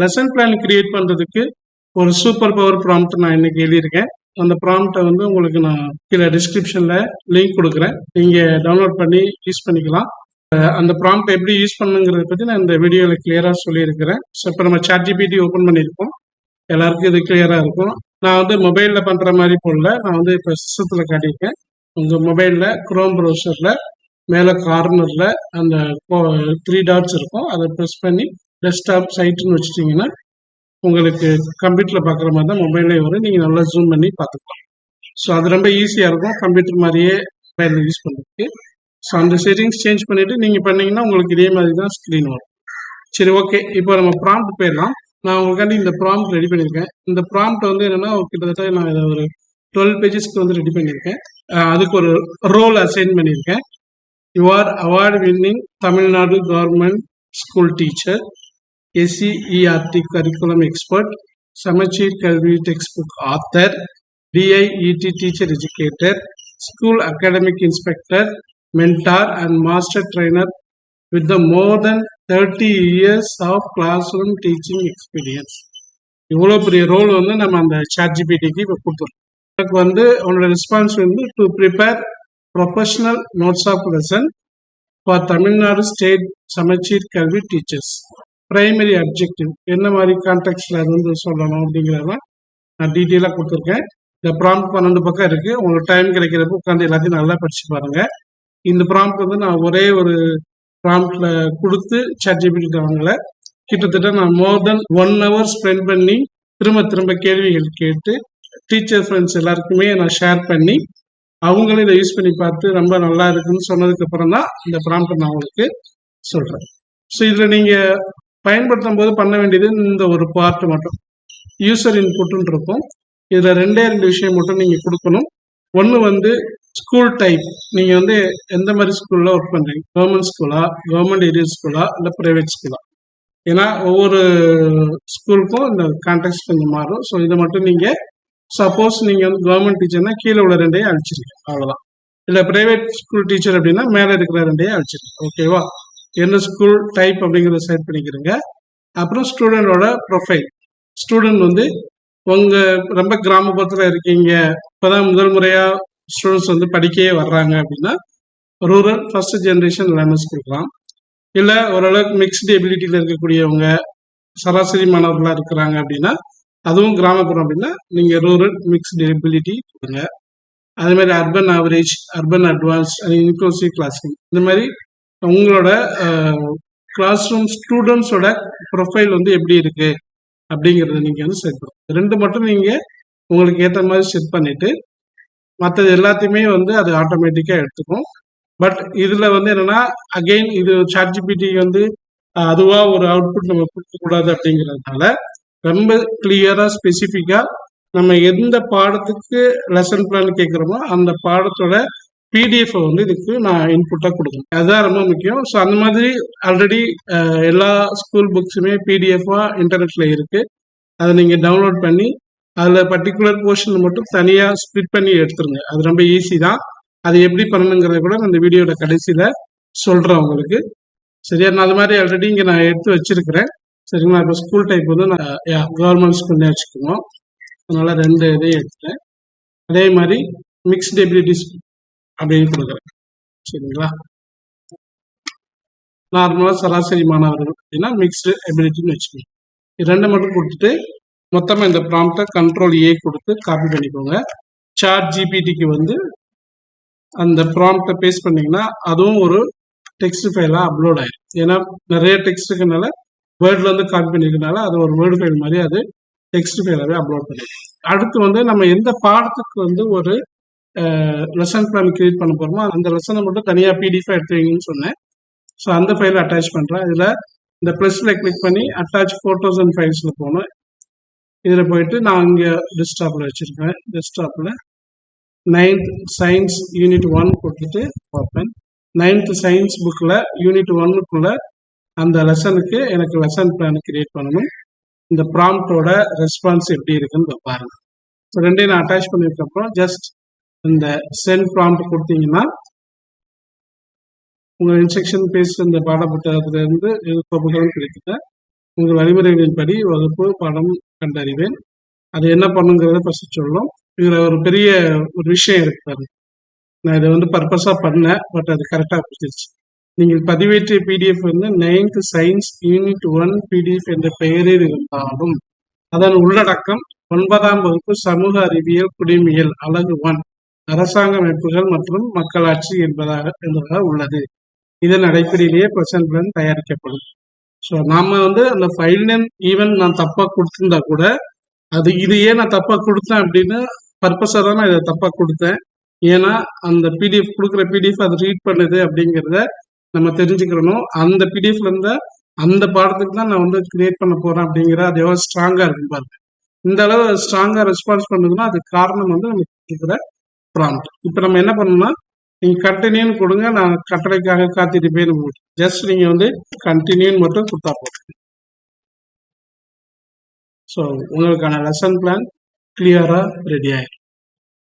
Lesson plan create பண்றதுக்கு ஒரு super power prompt நான் இன்னைக்கு எழுதியிருக்கேன். அந்த ப்ராம்ப்டை வந்து உங்களுக்கு நான் கீழே டிஸ்கிரிப்ஷன்ல லிங்க் கொடுக்குறேன். நீங்க டவுன்லோட் பண்ணி யூஸ் பண்ணிக்கலாம். அந்த ப்ராம்ப்ட் எப்படி யூஸ் பண்ணுங்கிறத பத்தி நான் இந்த வீடியோல கிளியரா சொல்லியிருக்கிறேன். ஸோ இப்போ நம்ம ChatGPT ஓப்பன் பண்ணியிருக்கோம். எல்லாருக்கும் இது கிளியரா இருக்கும். நான் வந்து மொபைல்ல பண்ற மாதிரி போடல, நான் வந்து இப்போ சிஸ்டத்துல காட்டியிருக்கேன். உங்க மொபைல்ல குரோம் ப்ரௌசர்ல மேலே கார்னர்ல அந்த 3 டாட்ஸ் இருக்கும். அதை ப்ரெஸ் பண்ணி டெஸ்க்டாப் சைட்டுன்னு வச்சுட்டீங்கன்னா உங்களுக்கு கம்ப்யூட்டர்ல பார்க்குற மாதிரி தான் மொபைல்லே வரும். நீங்கள் நல்லா ஜூம் பண்ணி பார்த்துக்கலாம். ஸோ அது ரொம்ப ஈஸியாக இருக்கும் கம்ப்யூட்டர் மாதிரியே மொபைலில் யூஸ் பண்ணுறதுக்கு. ஸோ அந்த செட்டிங்ஸ் சேஞ்ச் பண்ணிட்டு நீங்கள் பண்ணீங்கன்னா உங்களுக்கு இதே மாதிரி தான் ஸ்க்ரீன் வரும். சரி, ஓகே. இப்போ நம்ம ப்ராம்ப்ட் போயிடலாம். நான் உங்களுக்காண்டி இந்த ப்ராம்ப்ட் ரெடி பண்ணியிருக்கேன். இந்த ப்ராம்ப்ட் வந்து என்னன்னா கிட்டத்தட்ட நான் இதை ஒரு 12 பேஜஸ்க்கு வந்து ரெடி பண்ணியிருக்கேன். அதுக்கு ஒரு ரோல் அசைன் பண்ணியிருக்கேன். You are award winning Tamil Nadu government school teacher, SCERT curriculum expert, Samachir Kalvi textbook author, DIET teacher educator, school academic inspector, mentor and master trainer with the more than 30 years of classroom teaching experience. இவ்வளோ பெரிய role வந்து நம்ம அந்த ChatGPTக்கு இப்போ கொடுத்துருக்கோம். எனக்கு வந்து உன்னோட ரெஸ்பான்ஸ் வந்து to prepare professional notes of lesson for Tamil Nadu state சமச்சீர் கல்வி டீச்சர்ஸ். பிரைமரி அப்ஜெக்டிவ் என்ன மாதிரி கான்டெக்ட்ல அது வந்து சொல்லணும் அப்படிங்கிறதெல்லாம் நான் டீட்டெயிலாக கொடுத்துருக்கேன். இந்த ப்ராம்ப்ட் 12 பக்கம் இருக்கு. உங்களுக்கு டைம் கிடைக்கிறப்ப உட்காந்து எல்லாத்தையும் நல்லா படிச்சு பாருங்க. இந்த ப்ராம்ப்ட் வந்து நான் ஒரே ஒரு ப்ராம்ப்ட்ல கொடுத்து ChatGPT வாங்கல. கிட்டத்தட்ட நான் மோர் தென் 1 hour ஸ்பெண்ட் பண்ணி திரும்ப திரும்ப கேள்விகள் கேட்டு டீச்சர் ஃப்ரெண்ட்ஸ் எல்லாருக்குமே நான் ஷேர் பண்ணி அவங்களும் இதை யூஸ் பண்ணி பார்த்து ரொம்ப நல்லா இருக்குன்னு சொன்னதுக்கு அப்புறம் தான் இந்த ப்ராம்ப்ட் நான் உங்களுக்கு சொல்றேன். ஸோ இதில் நீங்க பயன்படுத்தும் போது பண்ண வேண்டியது இந்த ஒரு பார்ட் மட்டும், யூசர் இன்புட்னு இருக்கும். இதுல 2 விஷயம் மட்டும் நீங்க கொடுக்கணும். ஒன்று வந்து ஸ்கூல் டைப், நீங்க வந்து எந்த மாதிரி ஸ்கூல்ல ஒர்க் பண்றீங்க, கவர்மெண்ட் ஸ்கூலா, கவர்மெண்ட் எய்டட் ஸ்கூலா, இல்லை பிரைவேட் ஸ்கூலா. ஏன்னா ஒவ்வொரு ஸ்கூலுக்கும் இந்த கான்டெக்ட் கொஞ்சம் மாறும். ஸோ இதை மட்டும் நீங்க சப்போஸ் நீங்க வந்து கவர்மெண்ட் டீச்சர்னா கீழே உள்ள 2 அழிச்சிருக்கீங்க, அவ்வளவுதான். இல்லை பிரைவேட் ஸ்கூல் டீச்சர் அப்படின்னா மேலே இருக்கிற 2 அழிச்சிருக்கீங்க. ஓகேவா? என்ன ஸ்கூல் டைப் அப்படிங்கிறத செட் பண்ணிக்கிறீங்க. அப்புறம் ஸ்டூடெண்டோட ப்ரொஃபைல். ஸ்டூடெண்ட் வந்து உங்க ரொம்ப கிராமப்புறத்தில் இருக்கீங்க, இப்போதான் முதல் முறையா ஸ்டூடெண்ட்ஸ் வந்து படிக்கவே வர்றாங்க அப்படின்னா ரூரல் ஃபர்ஸ்ட் ஜென்ரேஷன் லேர்னர்ஸ் கொடுக்கலாம். இல்லை ஓரளவுக்கு மிக்ஸ்டு எபிலிட்டியில் இருக்கக்கூடியவங்க, சராசரி மாணவர்களாக இருக்கிறாங்க அப்படின்னா அதுவும் கிராமப்புறம் அப்படின்னா நீங்க ரூரல் மிக்ஸ்டு எபிலிட்டி கொடுங்க. அதே மாதிரி urban average, urban advance, inclusive class room, இந்த மாதிரி உங்களோட கிளாஸ் ரூம் ஸ்டூடெண்ட்ஸோட ப்ரொஃபைல் வந்து எப்படி இருக்கு அப்படிங்கிறத நீங்க வந்து செட் பண்ணுங்க. 2 மட்டும் நீங்க உங்களுக்கு ஏற்ற மாதிரி செட் பண்ணிட்டு மற்றது எல்லாத்தையுமே வந்து அது ஆட்டோமேட்டிக்கா எடுத்துக்கும். பட் இதுல வந்து என்னன்னா அகெயின் இது ChatGPT வந்து அதுவா ஒரு அவுட்புட் நம்ம கொடுக்கக்கூடாது அப்படிங்கிறதுனால ரொம்ப கிளியரா ஸ்பெசிஃபிக்கா நம்ம எந்த பாடத்துக்கு லெசன் பிளான் கேட்குறோமோ அந்த பாடத்தோட PDF வந்து இதுக்கு நான் இன்புட்டா கொடுக்கணும். அதுதான் ரொம்ப முக்கியம். ஸோ அந்த மாதிரி ஆல்ரெடி எல்லா ஸ்கூல் புக்ஸுமே PDF-ஆ இன்டர்நெட்ல இருக்கு. அதை நீங்க டவுன்லோட் பண்ணி அதில் பர்டிகுலர் போர்ஷன் மட்டும் தனியாக ஸ்ப்ளிட் பண்ணி எடுத்துருங்க. அது ரொம்ப ஈஸி தான். அது எப்படி பண்ணணுங்கிறத கூட நான் இந்த வீடியோட கடைசியில் சொல்கிறேன் உங்களுக்கு. சரியா? நான் அது மாதிரி ஆல்ரெடி இங்கே நான் எடுத்து வச்சிருக்கிறேன். சரிங்களா? இப்போ ஸ்கூல் டைப் வந்து நான் கவர்மெண்ட் ஸ்கூல்லே வச்சுக்கணும். அதனால 2 இதையும் எடுத்துட்டேன். அதே மாதிரி மிக்ஸ்டு எபிலிட்டிஸ் அப்படின்னு கொடுக்குறேன். சரிங்களா? நார்மலாக சராசரி மாணவர்கள் அப்படின்னா மிக்ஸ்டு எபிலிட்டின்னு வச்சுக்கோங்க. இது 2 மட்டும் கொடுத்துட்டு மொத்தமாக இந்த ப்ராம்ப்டை Ctrl+A கொடுத்து காப்பி பண்ணிக்கோங்க. ChatGPTக்கு வந்து அந்த ப்ராம்ப்டை பேஸ்ட் பண்ணீங்கன்னா அதுவும் ஒரு டெக்ஸ்ட் ஃபைலாக அப்லோட் ஆயிடும். ஏன்னா நிறைய டெக்ஸ்ட் இருக்கனால வேர்ட்ல வந்து காப்பி பண்ணிக்கிறதுனால அது ஒரு வேர்டு ஃபைல் மாதிரி அது டெக்ஸ்ட் ஃபைலாகவே அப்லோட் பண்ணிடும். அடுத்து வந்து நம்ம எந்த பாடத்துக்கு வந்து ஒரு லெசன் பிளான் கிரியேட் பண்ண போறோமோ அந்த லெசனை மட்டும் தனியாக PDF எடுத்து வைங்கன்னு சொன்னேன். ஸோ அந்த ஃபைலை அட்டாச் பண்ணுறேன். இதில் இந்த ப்ளஸ்ல கிளிக் பண்ணி அட்டாச் ஃபோட்டோஸ் அண்ட் ஃபைல்ஸில் போகணும். இதில் போயிட்டு நான் இங்கே டெஸ்க்டாப்பில் வச்சுருக்கேன். டெஸ்க்டாப்பில் 9th சயின்ஸ் யூனிட் 1 கொடுத்துட்டு ஓப்பன். 9th சயின்ஸ் புக்கில் யூனிட் 1க்குள்ள அந்த லெசனுக்கு எனக்கு லெசன் பிளான் கிரியேட் பண்ணணும். இந்த ப்ராம்ப்டோட ரெஸ்பான்ஸ் எப்படி இருக்குன்னு பாருங்க. ஸோ 2 நான் அட்டாச் பண்ணியிருக்கப்புறம் ஜஸ்ட் இந்த சென்ட் ப்ராம்ப்ட் கொடுத்தீங்கன்னா உங்கள் இன்ஸ்ட்ரக்ஷன் பேஸ் இந்த பாட புத்தகத்திலிருந்து புத்தகம் கிடைக்குது. உங்கள் வழிமுறைகளின்படி வகுப்பு பாடம் கண்டறிவேன். அது என்ன பண்ணுங்கிறத ஃபர்ஸ்ட் சொல்லும். இதுல ஒரு பெரிய ஒரு விஷயம் இருக்கு பாருங்க. நான் இதை வந்து பர்பஸா பண்ணேன், பட் அது கரெக்டா புரிஞ்சிருச்சு. நீங்கள் பதிவேற்றிய பிடிஎஃப் வந்து 9th சயின்ஸ் யூனிட் 1 பிடிஎஃப் என்ற பெயரில் இருந்தாலும் அதன் உள்ளடக்கம் 9ஆம் வகுப்பு சமூக அறிவியல் குடிமியல் அலகு 1 அரசாங்க அமைப்புகள் மற்றும் மக்களாட்சி என்பதாக உள்ளது. இதன் அடிப்படையிலேயே பிரசன்ட் பிளான் தயாரிக்கப்படும். ஸோ நாம வந்து அந்த ஃபைல் நேம் ஈவன் நான் தப்பா கொடுத்திருந்தா கூட அது இது ஏன் நான் தப்பா கொடுத்தேன் அப்படின்னு பர்பஸாக தான் நான் இதை தப்பா கொடுத்தேன். ஏன்னா அந்த பிடிஎஃப் கொடுக்குற பிடிஎஃப் அது ரீட் பண்ணுது அப்படிங்கிறத நம்ம தெரிஞ்சுக்கிறணும். அந்த பிடிஎஃப்ல இருந்த அந்த பாடத்துக்கு தான் நான் வந்து கிரியேட் பண்ண போறேன் அப்படிங்கிற அது எவ்வளவு ஸ்ட்ராங்கா இருக்கும் பாருங்க. இந்த அளவு ஸ்ட்ராங்கா ரெஸ்பான்ஸ் பண்ணுதுன்னா அதுக்கு காரணம் வந்து நம்ம கொடுக்குற ப்ராம்ப்ட். இப்போ நம்ம என்ன பண்ணணும்னா நீங்க கண்டினியூன்னு கொடுங்க, நான் கட்டளைக்காக காத்திருப்பேன். ஜஸ்ட் நீங்க வந்து கண்டினியூன்னு மட்டும் கொடுத்தா போதும். ஸோ உங்களுக்கான லெசன் பிளான் கிளியரா ரெடி ஆயிடும்.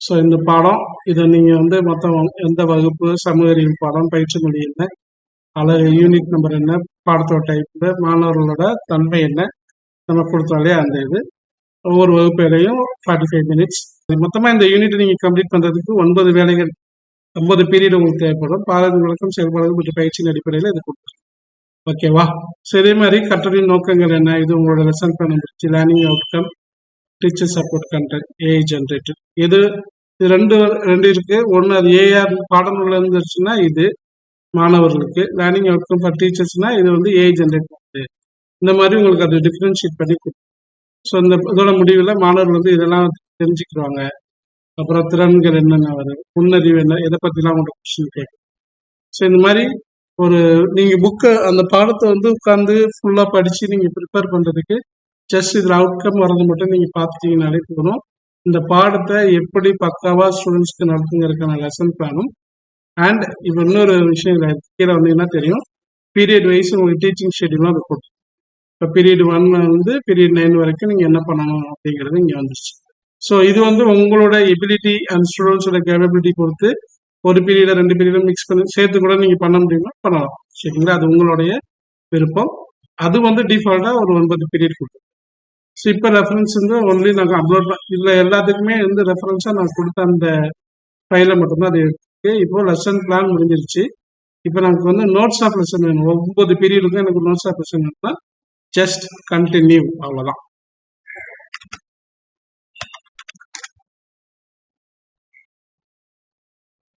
ஸோ இந்த பாடம் இதை நீங்க வந்து மொத்தம் எந்த வகுப்பு, சமூக அறிவியல் பாடம், பயிற்சி மொழி என்ன, அல்லது யூனிட் நம்பர் என்ன, பாடத்தோட டைப், மாணவர்களோட தன்மை என்ன நம்ம கொடுத்தாலே அந்த இது ஒவ்வொரு வகுப்பிலையும் 45 மினிட்ஸ். மொத்தமா இந்த யூனிட் நீங்க கம்ப்ளீட் பண்றதுக்கு 9 வேலைகள் 9 பீரியட் உங்களுக்கு தேவைப்படும். பாடத்தின் விளக்கம், செயல்பாடுகள் மற்றும் பயிற்சியின் அடிப்படையில் இது கொடுத்துருக்கோம். ஓகேவா? ஸோ இதே மாதிரி கற்றலின் நோக்கங்கள் என்ன, இது உங்களோட லெசன் பிளான் வந்துருச்சு. Learning outcome, teacher support content, AI generated. இது ரெண்டு இருக்கு. ஒன்று அது ஏஆர் பாடநூல்ல இருந்துச்சுன்னா இது மாணவர்களுக்கு, லேர்னிங் அவுட்கம் ஃபார் டீச்சர்ஸ்னா இது வந்து ஏஐ ஜென்ரேட் பண்ணுது. இந்த மாதிரி உங்களுக்கு அது டிஃபரன்ஷியேட் பண்ணி கொடுக்கும். ஸோ இந்த இதோட முடிவில் மாணவர்கள் வந்து இதெல்லாம் தெரிஞ்சுக்கிறாங்க. அப்புறம் திறன்கள் என்னென்ன வருது, முன்னறிவு என்ன, எதை பற்றிலாம் உங்களோட கொஸ்டின் கேட்கும். ஸோ இந்த மாதிரி ஒரு நீங்கள் புக்கை அந்த பாடத்தை வந்து உட்காந்து ஃபுல்லாக படித்து நீங்கள் ப்ரிப்பேர் பண்ணுறதுக்கு ஜஸ்ட் இதில் அவுட்கம் வர்றது மட்டும் நீங்கள் பார்த்துட்டீங்கனாலே போதும். இந்த பாடத்தை எப்படி பக்காவாக ஸ்டூடெண்ட்ஸ்க்கு நடத்துங்கிறதுக்கான லெசன் பிளானும் அண்ட் இப்போ இன்னொரு விஷயம் கீழே வந்தீங்கன்னா தெரியும், பீரியட் வைஸ் உங்களுக்கு டீச்சிங் ஷெட்யூலும் அது கொடுக்கும். இப்போ பீரியட் 1 வந்து பீரியட் 9 வரைக்கும் நீங்கள் என்ன பண்ணணும் அப்படிங்கிறது இங்கே வந்துருச்சு. ஸோ இது வந்து உங்களோட எபிலிட்டி அண்ட் ஸ்டூடெண்ட்ஸோட கேப்பபிலிட்டி பொறுத்து ஒரு பீரியட 2 பீரியடும் மிக்ஸ் பண்ணி சேர்த்து கூட நீங்கள் பண்ண முடியுமா பண்ணலாம். சரிங்களா? அது உங்களுடைய விருப்பம். அது வந்து டிஃபால்ட்டாக ஒரு 9 பீரியட் கொடுக்கும். ஸோ இப்போ ரெஃபரன்ஸ் வந்து ஒன்லி நாங்கள் அப்லோட் இல்லை, எல்லாத்துக்குமே வந்து ரெஃபரன்ஸாக நான் கொடுத்த அந்த ஃபைலை மட்டும்தான் அது இருக்கு. இப்போ லெசன் பிளான் முடிஞ்சிருச்சு. இப்போ நமக்கு வந்து நோட்ஸ் ஆஃப் லெசன் வேணும். 9 பீரியடுக்கும் எனக்கு நோட்ஸ் ஆஃப் லெசன் வேணும்னா ஜஸ்ட் கண்டினியூ, அவ்வளோதான்.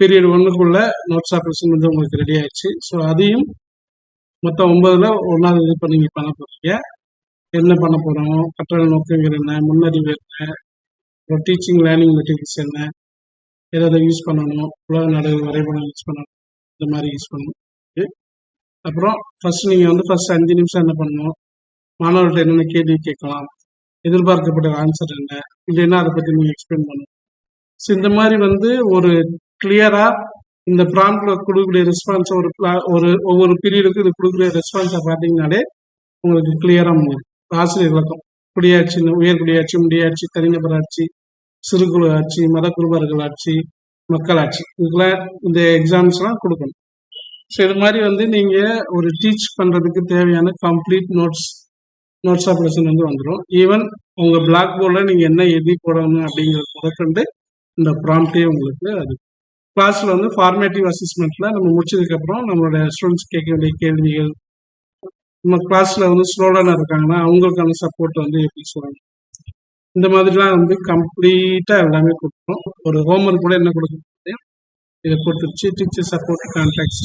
பீரியட் 1க்குள்ள நோட்ஸ் ஆஃப் லெசன் வந்து உங்களுக்கு ரெடி ஆயிடுச்சு. ஸோ அதையும் மொத்தம் 9ல் 1வது இது பண்ணி நீங்கள் பண்ண போறீங்க. என்ன பண்ண போகிறோம், கற்றல் நோக்கங்கள் என்ன, முன்னறிவு என்ன, அப்புறம் டீச்சிங் லேர்னிங் மெட்டீரியல்ஸ் என்ன, எதை யூஸ் பண்ணணும், உலக நாடுகள் வரைபடம் யூஸ் பண்ணணும், இந்த மாதிரி யூஸ் பண்ணணும். அப்புறம் ஃபர்ஸ்ட் நீங்கள் வந்து ஃபர்ஸ்ட் 5 நிமிஷம் என்ன பண்ணணும், மாணவர்கள்ட்ட என்னென்ன கேள்வி கேட்கலாம், எதிர்பார்க்கப்பட்ட ஆன்சர் என்ன, இல்லைன்னா அதை பற்றி நீங்கள் எக்ஸ்பிளைன் பண்ணணும். ஸோ இந்த மாதிரி வந்து ஒரு கிளியரா இந்த ப்ராம்ப்ட்ல கொடுக்கக்கூடிய ரெஸ்பான்ஸ் ஒரு ஒவ்வொரு பீரியடுக்கு இது கொடுக்கக்கூடிய ரெஸ்பான்ஸை பார்த்தீங்கன்னாலே உங்களுக்கு கிளியரா முடியும். ஆசிரியர் விளக்கம், குடியாட்சி, உயர்குடியாட்சி, முடியாட்சி, தனிநபர் ஆட்சி, சிறுகுழு ஆட்சி, மத குருபர்கள் ஆட்சி, மக்களாட்சி, இதுக்கெல்லாம் இந்த எக்ஸாம்ஸ்லாம் கொடுக்கணும். ஸோ இது மாதிரி வந்து நீங்க ஒரு டீச் பண்றதுக்கு தேவையான கம்ப்ளீட் நோட்ஸ் ஆஃப் லெசன் வந்து வந்துடும். ஈவன் உங்க பிளாக் போர்டில் நீங்க என்ன எழுதி போடணும் அப்படிங்கிறது முதற்கொண்டு இந்த ப்ராம்ப்டே உங்களுக்கு அது கிளாஸ்ல வந்து ஃபார்மேட்டிவ் அசஸ்மெண்ட்ல நம்ம முடிச்சதுக்கு அப்புறம் நம்மளோட ஸ்டூடெண்ட்ஸ் கேட்க வேண்டிய கேள்விகள், நம்ம கிளாஸ்ல வந்து ஸ்லோடான இருக்காங்கன்னா அவங்களுக்கான சப்போர்ட் வந்து எப்படி சொல்லணும், இந்த மாதிரிலாம் வந்து கம்ப்ளீட்டா எல்லாமே கொடுக்கணும். ஒரு ஹோம்ஒர்க் கூட என்ன கொடுக்க இதை கொடுத்துருச்சு. டீச்சர் சப்போர்ட் கான்டாக்ட்ஸ்,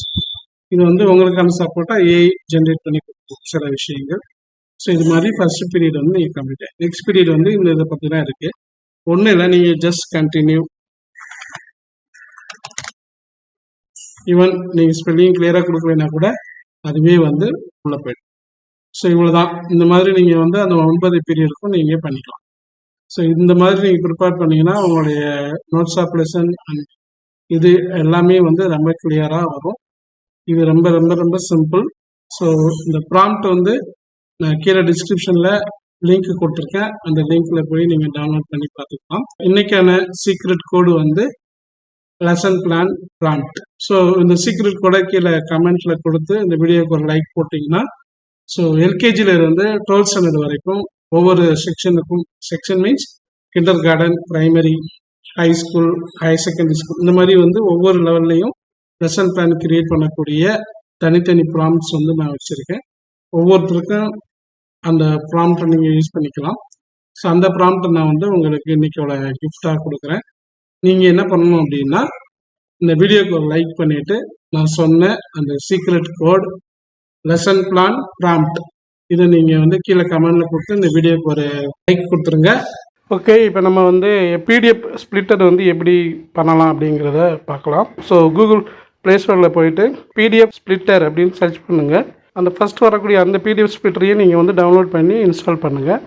இது வந்து உங்களுக்கான சப்போர்ட்டா ஏஐ ஜென்ரேட் பண்ணி கொடுக்கும் சில விஷயங்கள். ஸோ இது மாதிரி ஃபர்ஸ்ட் பீரியட் வந்து நீங்கள் கம்ப்ளீட். நெக்ஸ்ட் பீரியட் வந்து இந்த இதை பற்றி தான் இருக்கு. ஒன்றும் இல்லை, நீங்கள் ஜஸ்ட் கண்டினியூ. ஈவன் நீங்கள் ஸ்பெல்லிங் கிளியராக கொடுக்கலைன்னா கூட அதுவே வந்து உள்ள போயிடும். ஸோ இவ்வளோதான். இந்த மாதிரி நீங்கள் வந்து அந்த 9 பீரியடுக்கும் நீங்கள் பண்ணிக்கலாம். ஸோ இந்த மாதிரி நீங்கள் ப்ரிப்பேர் பண்ணீங்கன்னா உங்களுடைய நோட்ஸ் ஆஃப் லெசன் அண்ட் இது எல்லாமே வந்து ரொம்ப கிளியராக வரும். இது ரொம்ப ரொம்ப ரொம்ப சிம்பிள். ஸோ இந்த ப்ராம்ப்ட் வந்து நான் கீழே டிஸ்கிரிப்ஷனில் லிங்க் கொடுத்துருக்கேன். அந்த லிங்க்ல போய் நீங்கள் டவுன்லோட் பண்ணி பார்த்துக்கலாம். இன்னைக்கான சீக்ரெட் கோடு வந்து லெசன் பிளான் ப்ராம்ப்ட். ஸோ இந்த சீக்ரெட் கோடை கீழே கமெண்ட்ல கொடுத்து இந்த வீடியோக்கு ஒரு லைக் போட்டிங்கன்னா ஸோ எல்கேஜியில் இருந்து 12th ஸ்டாண்டர்ட் வரைக்கும் ஒவ்வொரு செக்ஷனுக்கும், section means kindergarten, primary, high school, higher secondary school, இந்த மாதிரி வந்து ஒவ்வொரு லெவல்லையும் லெசன் பிளான் கிரியேட் பண்ணக்கூடிய தனித்தனி ப்ராம்ப்ட்ஸ் வந்து நான் வச்சுருக்கேன். ஒவ்வொருத்தருக்கும் அந்த ப்ராம்ப்டை நீங்கள் யூஸ் பண்ணிக்கலாம். ஸோ அந்த ப்ராம்ப்டை நான் வந்து உங்களுக்கு இன்னைக்கோட கிஃப்டாக கொடுக்குறேன். நீங்கள் என்ன பண்ணணும் அப்படின்னா, இந்த வீடியோக்கு ஒரு லைக் பண்ணிவிட்டு நான் சொன்ன அந்த secret code lesson plan prompt இதை நீங்கள் வந்து கீழே கமெண்டில் கொடுத்து இந்த வீடியோக்கு ஒரு லைக் கொடுத்துருங்க. ஓகே, இப்போ நம்ம வந்து பிடிஎஃப் ஸ்ப்ளிட்டர் வந்து எப்படி பண்ணலாம் அப்படிங்கிறத பார்க்கலாம். ஸோ கூகுள் ப்ளே ஸ்டோரில் போயிட்டு பிடிஎஃப் ஸ்ப்ளிட்டர் அப்படின்னு சர்ச் பண்ணுங்கள். அந்த ஃபஸ்ட் வரக்கூடிய அந்த பிடிஎஃப் ஸ்ப்ளிட்டரையும் நீங்கள் வந்து டவுன்லோட் பண்ணி இன்ஸ்டால் பண்ணுங்கள்.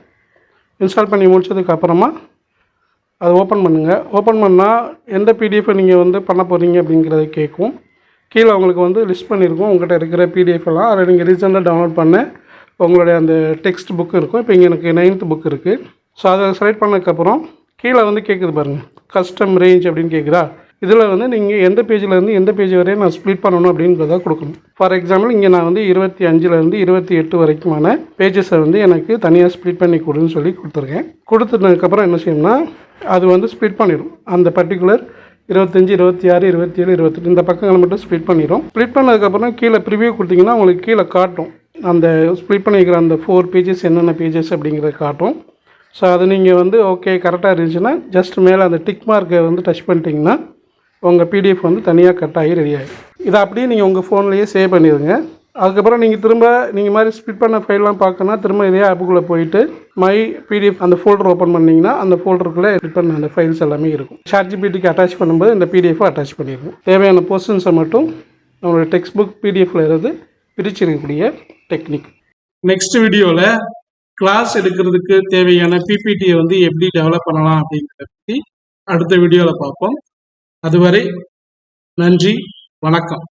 இன்ஸ்டால் பண்ணி முடிச்சதுக்கப்புறமா அதை ஓப்பன் பண்ணுங்கள். ஓப்பன் பண்ணால் எந்த பிடிஎஃப்பை நீங்கள் வந்து பண்ண போகிறீங்க அப்படிங்கிறத கேட்கும். கீழே உங்களுக்கு வந்து லிஸ்ட் பண்ணியிருக்கோம் உங்கள்கிட்ட இருக்கிற பிடிஎஃப் எல்லாம். அதில் நீங்கள் ரீசெண்டாக டவுன்லோட் பண்ண உங்களுடைய அந்த டெக்ஸ்ட் புக் இருக்கும். இப்போ இங்கே எனக்கு 9th புக் இருக்குது. ஸோ அதை செலக்ட் பண்ணதுக்கப்புறம் கீழே வந்து கேட்குது பாருங்கள், கஸ்டம் ரேஞ்ச் அப்படின்னு கேட்குதா. இதில் வந்து நீங்கள் எந்த பேஜிலேருந்து எந்த பேஜ் வரையும் நான் ஸ்ப்ளிட் பண்ணணும் அப்படின்றத கொடுக்கணும். ஃபார் எக்ஸாம்பிள் இங்கே நான் வந்து 25லேருந்து 28 வரைக்குமான பேஜஸை வந்து எனக்கு தனியாக ஸ்ப்ளிட் பண்ணி கொடுன்னு சொல்லி கொடுத்துருக்கேன். கொடுத்துட்டதுக்கப்புறம் என்ன செய்யணும்னா அது வந்து ஸ்ப்ளிட் பண்ணிடும். அந்த பர்டிகுலர் 25, 26, 27, 28 இந்த பக்கங்களை மட்டும் ஸ்ப்ளிட் பண்ணிடும். ஸ்ப்ளிட் பண்ணதுக்கப்புறம் கீழே ப்ரிவியூ கொடுத்தீங்கன்னா உங்களுக்கு கீழே காட்டும் அந்த ஸ்ப்ளிட் பண்ணிக்கிற அந்த 4 பேஜஸ் என்னென்ன பேஜஸ் அப்படிங்கிறத காட்டும். ஸோ அது நீங்கள் வந்து ஓகே கரெக்டாக இருந்துச்சுன்னா ஜஸ்ட் மேலே அந்த டிக் மார்க்கை வந்து டச் பண்ணிட்டீங்கன்னா உங்கள் பிடிஎஃப் வந்து தனியாக கட் ஆகி ரெடி ஆகிடும். இதை அப்படியே நீங்கள் உங்கள் ஃபோன்லேயே சேவ் பண்ணிடுங்க. அதுக்கப்புறம் நீங்கள் மாதிரி ஸ்ப்ளிட் பண்ண ஃபைல்லாம் பார்க்கணுன்னா திரும்ப இதே ஆப்புக்குள்ளே போயிட்டு மை பிடிஎஃப் அந்த ஃபோல்டர் ஓப்பன் பண்ணிங்கன்னா அந்த ஃபோல்டருக்குள்ளே ஸ்ப்ளிட் பண்ண அந்த ஃபைல்ஸ் எல்லாமே இருக்கும். ChatGPTக்கு அட்டாச் பண்ணும்போது இந்த பிடிஎஃபை அட்டாச் பண்ணிடுங்க. தேவையான போர்ஷன்ஸை மட்டும் நம்மளோட டெக்ஸ்ட் புக் பிடிஎஃப்ல இருந்து பிரிச்சிருக்கக்கூடிய டெக்னிக். நெக்ஸ்ட் வீடியோவில் கிளாஸ் எடுக்கிறதுக்கு தேவையான பிபிடியை வந்து எப்படி டெவலப் பண்ணலாம் அப்படிங்கிறத பற்றி அடுத்த வீடியோவில் பார்ப்போம். அதுவரை நன்றி, வணக்கம்.